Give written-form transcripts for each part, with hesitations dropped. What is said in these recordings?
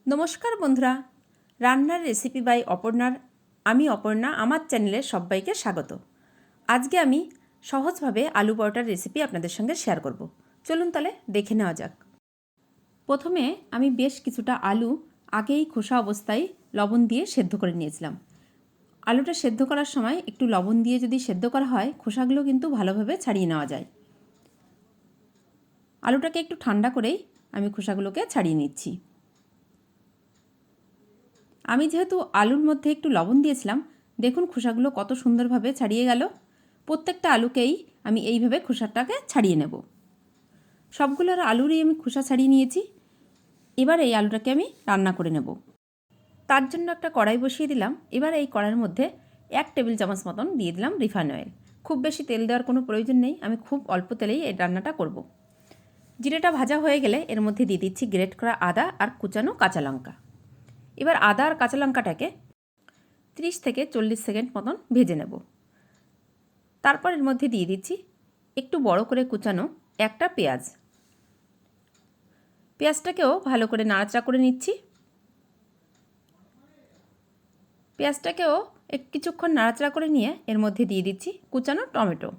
নমস্কার বন্ধুরা, রান্নার রেসিপি বাই অপর্ণার আমি অপর্ণা আমার চ্যানেলে সবাইকে স্বাগত। আজকে আমি সহজভাবে আলু পরোটার রেসিপি আপনাদের সঙ্গে শেয়ার করব। চলুন তাহলে দেখে নেওয়া যাক। প্রথমে আমি বেশ কিছুটা আলু আগেই খোসা অবস্থায় লবণ দিয়ে সেদ্ধ করে নিয়েছিলাম। আলুটা সেদ্ধ করার সময় একটু লবণ দিয়ে যদি সেদ্ধ করা হয়, খোসাগুলো কিন্তু ভালোভাবে ছাড়িয়ে নেওয়া যায়। আলুটাকে একটু ঠান্ডা করেই আমি খোসাগুলোকে ছাড়িয়ে নিচ্ছি। আমি যেহেতু আলুর মধ্যে একটু লবণ দিয়েছিলাম, দেখুন খোসাগুলো কত সুন্দরভাবে ছাড়িয়ে গেল। প্রত্যেকটা আলুকেই আমি এইভাবে খোসাটাকে ছাড়িয়ে নেব। সবগুলোর আলুরই আমি খোসা ছাড়িয়ে নিয়েছি। এবার এই আলুটাকে আমি রান্না করে নেব। তার জন্য একটা কড়াই বসিয়ে দিলাম। এবার এই কড়াইয়ের মধ্যে 1 টেবিল চামচ মতন দিয়ে দিলাম রিফাইন অয়েল। খুব বেশি তেল দেওয়ার কোনো প্রয়োজন নেই, আমি খুব অল্প তেলেই এই রান্নাটা করব। জিরেটা ভাজা হয়ে গেলে এর মধ্যে দিয়ে দিচ্ছি গ্রেট করা আদা আর কুচানো কাঁচা লঙ্কা। এবার আদা আর কাঁচা লঙ্কাটাকে 30 থেকে 40 সেকেন্ড মতন ভেজে নেব। তারপর এর মধ্যে দিয়ে দিচ্ছি একটু বড় করে কুচানো একটা পেঁয়াজ। পেঁয়াজটাকেও ভালো করে নাড়াচাড়া করে নিচ্ছি। পেঁয়াজটাকেও কিছুক্ষণ নাড়াচাড়া করে নিয়ে এর মধ্যে দিয়ে দিচ্ছি কুচানো টমেটো।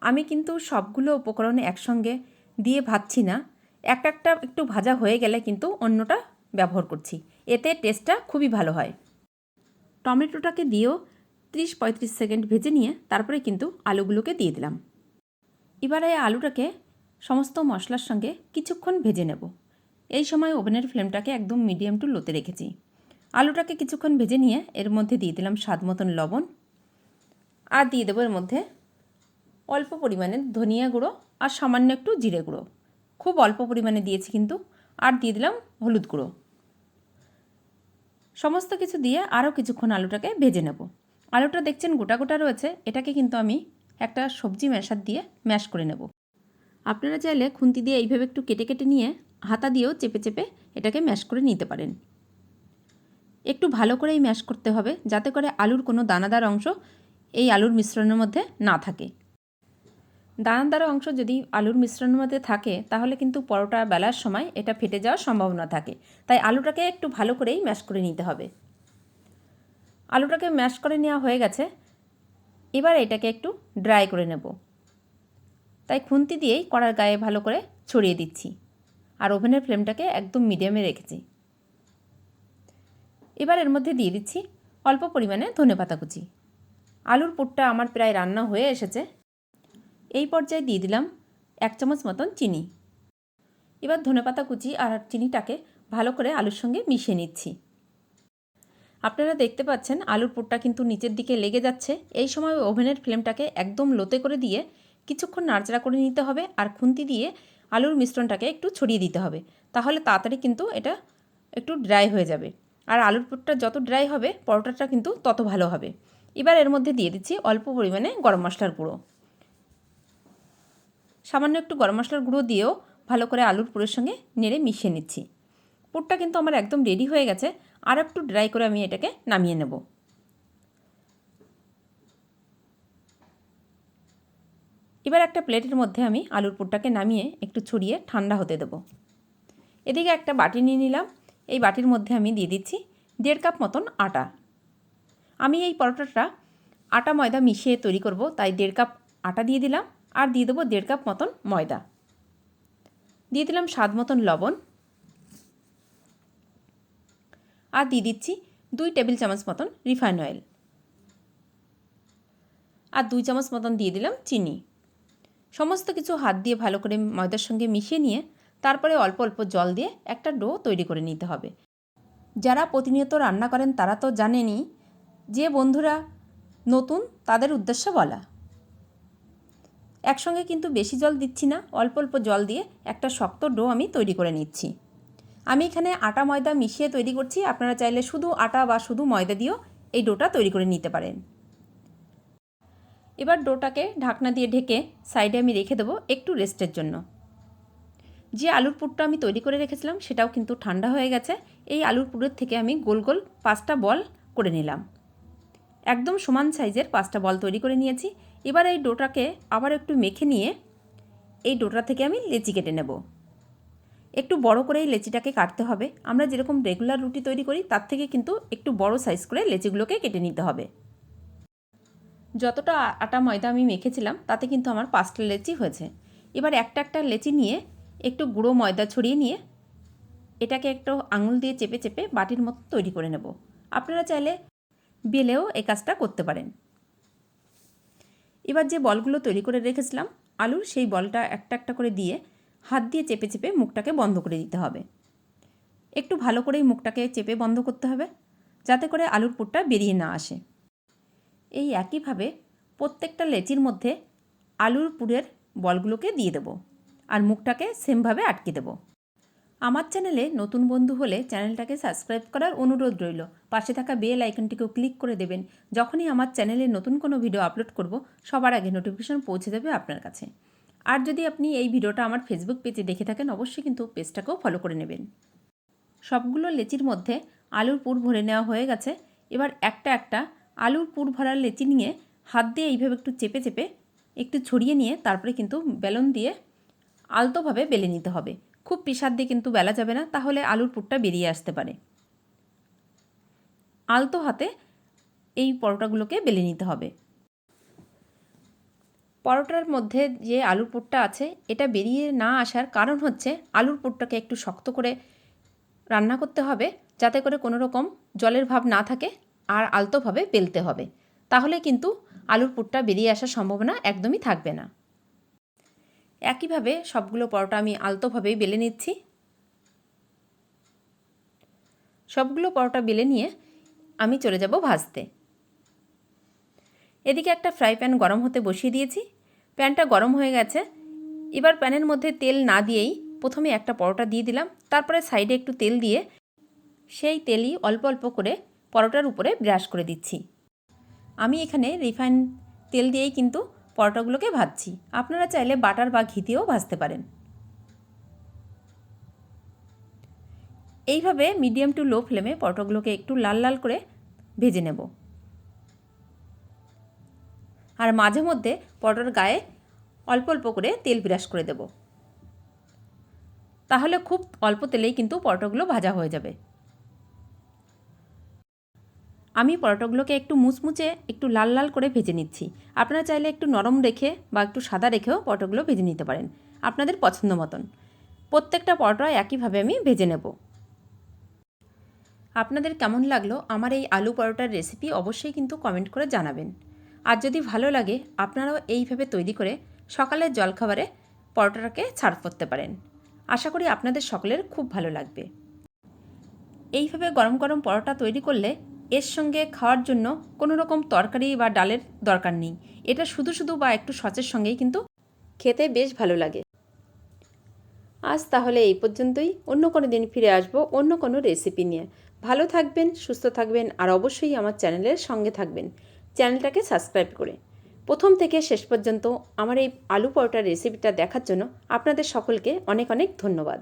আমি কিন্তু সবগুলো উপকরণ একসঙ্গে দিয়ে ভাজছি না, একটা একটু ভাজা হয়ে গেলে কিন্তু অন্যটা ব্যবহার করছি, এতে টেস্টটা খুবই ভালো হয়। টমেটোটাকে দিয়েও 30-35 সেকেন্ড ভেজে নিয়ে তারপরে কিন্তু আলুগুলোকে দিয়ে দিলাম। এবারে আলুটাকে সমস্ত মশলার সঙ্গে কিছুক্ষণ ভেজে নেব। এই সময় ওভেনের ফ্লেমটাকে একদম মিডিয়াম টু লোতে রেখেছি। আলুটাকে কিছুক্ষণ ভেজে নিয়ে এর মধ্যে দিয়ে দিলাম স্বাদ মতন লবণ, আর দিয়ে দেবো এর মধ্যে অল্প পরিমাণে ধনিয়া গুঁড়ো আর সামান্য একটু জিরে গুঁড়ো। খুব অল্প পরিমাণে দিয়েছি কিন্তু। আর দিয়ে দিলাম হলুদ গুঁড়ো। সমস্ত কিছু দিয়ে আরও কিছুক্ষণ আলুটাকে ভেজে নেব। আলুটা দেখছেন গোটা গোটা রয়েছে, এটাকে কিন্তু আমি একটা সবজি ম্যাশার দিয়ে ম্যাশ করে নেব। আপনারা চাইলে খুন্তি দিয়ে এইভাবে একটু কেটে কেটে নিয়ে হাতা দিয়েও চেপে চেপে এটাকে ম্যাশ করে নিতে পারেন। একটু ভালো করেই ম্যাশ করতে হবে, যাতে করে আলুর কোনো দানাদার অংশ এই আলুর মিশ্রণের মধ্যে না থাকে। দানাদার অংশ যদি আলুর মিশ্রণের মধ্যে থাকে তাহলে কিন্তু পরোটা বেলার সময় এটা ফেটে যাওয়ার সম্ভাবনা থাকে। তাই আলুটাকে একটু ভালো করেই ম্যাশ করে নিতে হবে। আলুটাকে ম্যাশ করে নেওয়া হয়ে গেছে। এবার এটাকে একটু ড্রাই করে নেব। তাই খুন্তি দিয়েই কড়ার গায়ে ভালো করে ছড়িয়ে দিচ্ছি, আর ওভেনের ফ্লেমটাকে একদম মিডিয়ামে রেখেছি। এবার এর মধ্যে দিয়ে দিচ্ছি অল্প পরিমাণে ধনেপাতা কুচি। আলুর পুরটা আমার প্রায় রান্না হয়ে এসেছে। এই পর্যায়ে দিয়ে দিলাম 1 চামচ মতন চিনি। এবার ধনেপাতা কুচি আর চিনিটাকে ভালো করে আলুর সঙ্গে মিশিয়ে নিচ্ছি। আপনারা দেখতে পাচ্ছেন আলুর পুরটা কিন্তু নিচের দিকে লেগে যাচ্ছে। এই সময় ওভেনের ফ্লেমটাকে একদম লোতে করে দিয়ে কিছুক্ষণ নাড়াচাড়া করে নিতে হবে, আর খুন্তি দিয়ে আলুর মিশ্রণটাকে একটু ছড়িয়ে দিতে হবে। তাহলে তাড়াতাড়ি কিন্তু এটা একটু ড্রাই হয়ে যাবে, আর আলুর পুরটা যত ড্রাই হবে পরোটাটা কিন্তু তত ভালো হবে। এবার এর মধ্যে দিয়ে দিচ্ছি অল্প পরিমাণে গরম মশলার গুঁড়ো। সামান্য একটু গরম মশলার গুঁড়ো দিয়েও ভালো করে আলুর পুরের সঙ্গে নেড়ে মিশিয়ে নিচ্ছি। পুরটা কিন্তু আমার একদম রেডি হয়ে গেছে। আর একটু ড্রাই করে আমি এটাকে নামিয়ে নেব। এবার একটা প্লেটের মধ্যে আমি আলুর পুরটাকে নামিয়ে একটু ছড়িয়ে ঠান্ডা হতে দেব। এদিকে একটা বাটি নিয়ে নিলাম। এই বাটির মধ্যে আমি দিয়ে দিচ্ছি 1.5 কাপ মতন আটা। আমি এই পরোটাটা আটা ময়দা মিশিয়ে তৈরি করব, তাই 1.5 কাপ আটা দিয়ে দিলাম, আর দিয়ে দেবো 1.5 কাপ মতন ময়দা। দিয়ে দিলাম স্বাদ মতন লবণ, আর দিয়ে দিচ্ছি 2 টেবিল চামচ মতন রিফাইন অয়েল, আর 2 চামচ মতন দিয়ে দিলাম চিনি। সমস্ত কিছু হাত দিয়ে ভালো করে ময়দার সঙ্গে মিশিয়ে নিয়ে তারপরে অল্প অল্প জল দিয়ে একটা ডো তৈরি করে নিতে হবে। যারা প্রতিনিয়ত রান্না করেন তারা তো জানেনই, যে বন্ধুরা নতুন তাদের উদ্দেশ্যে বলা। একসঙ্গে কিন্তু বেশি জল দিচ্ছি না, অল্প অল্প জল দিয়ে একটা শক্ত ডো আমি তৈরি করে নিচ্ছি। আমি এখানে আটা ময়দা মিশিয়ে তৈরি করছি, আপনারা চাইলে শুধু আটা বা শুধু ময়দা দিয়েও এই ডোটা তৈরি করে নিতে পারেন। এবার ডোটাকে ঢাকনা দিয়ে ঢেকে সাইডে আমি রেখে দেবো একটু রেস্টের জন্য। যে আলুর পুরটা আমি তৈরি করে রেখেছিলাম সেটাও কিন্তু ঠান্ডা হয়ে গেছে। এই আলুর পুরের থেকে আমি গোল গোল 5টা বল করে নিলাম। একদম সমান সাইজের 5টা বল তৈরি করে নিয়েছি। এবার এই ডোটাকে আবার একটু মেখে নিয়ে এই ডোটা থেকে আমি লেচি কেটে নেব। একটু বড় করেই লেচিটাকে কাটতে হবে। আমরা যেরকম রেগুলার রুটি তৈরি করি তার থেকে কিন্তু একটু বড় সাইজ করে লেচিগুলোকে কেটে নিতে হবে। যতটা আটা ময়দা আমি মেখেছিলাম তাতে কিন্তু আমার 5টা লেচি হয়েছে। এবার একটা একটা লেচি নিয়ে একটু গুঁড়ো ময়দা ছড়িয়ে নিয়ে এটাকে একটু আঙুল দিয়ে চেপে চেপে বাটির মতো তৈরি করে নেব। আপনারা চাইলে বেলেও এই কাজটা করতে পারেন। এবার যে বলগুলো তৈরি করে রেখেছিলাম আলুর, সেই বলটা একটা একটা করে দিয়ে হাত দিয়ে চেপে চেপে মুখটাকে বন্ধ করে দিতে হবে। একটু ভালো করেই মুখটাকে চেপে বন্ধ করতে হবে যাতে করে আলুর পুরটা বেরিয়ে না আসে। এই একইভাবে প্রত্যেকটা লেচির মধ্যে আলুর পুরের বলগুলোকে দিয়ে দেব আর মুখটাকে সেমভাবে আটকে দেব। আমার চ্যানেলে নতুন বন্ধু হলে চ্যানেলটাকে সাবস্ক্রাইব করার অনুরোধ রইল। পাশে থাকা বেল আইকনটিকেও ক্লিক করে দেবেন। যখনই আমার চ্যানেলে নতুন কোনো ভিডিও আপলোড করব সবার আগে নোটিফিকেশন পৌঁছে যাবে আপনার কাছে। আর যদি আপনি এই ভিডিওটা আমার ফেসবুক পেজে দেখে থাকেন অবশ্যই কিন্তু পেজটাকেও ফলো করে নেবেন। সবগুলো লেচির মধ্যে আলুর পুর ভরে নেওয়া হয়ে গেছে। এবার একটা একটা আলুর পুর ভরার লেচি নিয়ে হাত দিয়ে এইভাবে একটু চেপে চেপে একটু ছড়িয়ে নিয়ে তারপরে কিন্তু বেলন দিয়ে আলতোভাবে বেলে নিতে হবে। খুব পিষার দিয়ে কিন্তু বেলা যাবে না, তাহলে আলুর পুরটা বেরিয়ে আসতে পারে। আলতো হাতে এই পরোটাগুলোকে বেলে নিতে হবে। পরোটার মধ্যে যে আলুর পুরটা আছে এটা বেরিয়ে না আসার কারণ হচ্ছে আলুর পুরটাকে একটু শক্ত করে রান্না করতে হবে যাতে করে কোনো রকম জলের ভাব না থাকে, আর আলতোভাবে বেলতে হবে, তাহলে কিন্তু আলুর পুরটা বেরিয়ে আসার সম্ভাবনা একদমই থাকবে না। একইভাবে সবগুলো পরোটা আমি আলতোভাবেই বেলে নিচ্ছি। সবগুলো পরোটা বেলে নিয়ে আমি চলে যাব ভাজতে। এদিকে একটা ফ্রাই প্যান গরম হতে বসিয়ে দিয়েছি। প্যানটা গরম হয়ে গেছে। এবার প্যানের মধ্যে তেল না দিয়েই প্রথমে একটা পরোটা দিয়ে দিলাম, তারপরে সাইডে একটু তেল দিয়ে সেই তেলই অল্প অল্প করে পরোটার উপরে ব্রাশ করে দিচ্ছি। আমি এখানে রিফাইন তেল দিয়েই কিন্তু পরোটাগুলোকে ভাজছি। আপনারা চাইলে বাটার বা ঘিতেও ভাজতে পারেন। এইভাবে মিডিয়াম টু লো ফ্লেমে পরোটাগুলোকে একটু লাল লাল করে ভেজে নেব। আর মাঝে মধ্যে পরোটার গায়ে অল্প অল্প করে তেল ব্রাশ করে দেব, তাহলে খুব অল্প তেলেই কিন্তু পরোটাগুলো ভাজা হয়ে যাবে। আমি পরোটাগুলোকে একটু মুচমুচে একটু লাল লাল করে ভেজে নিচ্ছি। আপনারা চাইলে একটু নরম রেখে বা একটু সাদা রেখেও পরোটাগুলো ভেজে নিতে পারেন আপনাদের পছন্দ মতন। প্রত্যেকটা পরোটা একইভাবে আমি ভেজে নেব। আপনাদের কেমন লাগলো আমার এই আলু পরোটার রেসিপি অবশ্যই কিন্তু কমেন্ট করে জানাবেন। আর যদি ভালো লাগে আপনারাও এইভাবে তৈরি করে সকালের জলখাবারে পরোটাটাকে সার্ভ করতে পারেন। আশা করি আপনাদের সকলের খুব ভালো লাগবে। এইভাবে গরম গরম পরোটা তৈরি করলে এর সঙ্গে খাওয়ার জন্য কোনো রকম তরকারি বা ডালের দরকার নেই। এটা শুধু শুধু বা একটু সসের সঙ্গেই কিন্তু খেতে বেশ ভালো লাগে। আজ তাহলে এই পর্যন্তই। অন্য কোনো দিন ফিরে আসবো অন্য কোনো রেসিপি নিয়ে। ভালো থাকবেন, সুস্থ থাকবেন, আর অবশ্যই আমার চ্যানেলের সঙ্গে থাকবেন চ্যানেলটাকে সাবস্ক্রাইব করে। প্রথম থেকে শেষ পর্যন্ত আমার এই আলু পরোটার রেসিপিটা দেখার জন্য আপনাদের সকলকে অনেক অনেক ধন্যবাদ।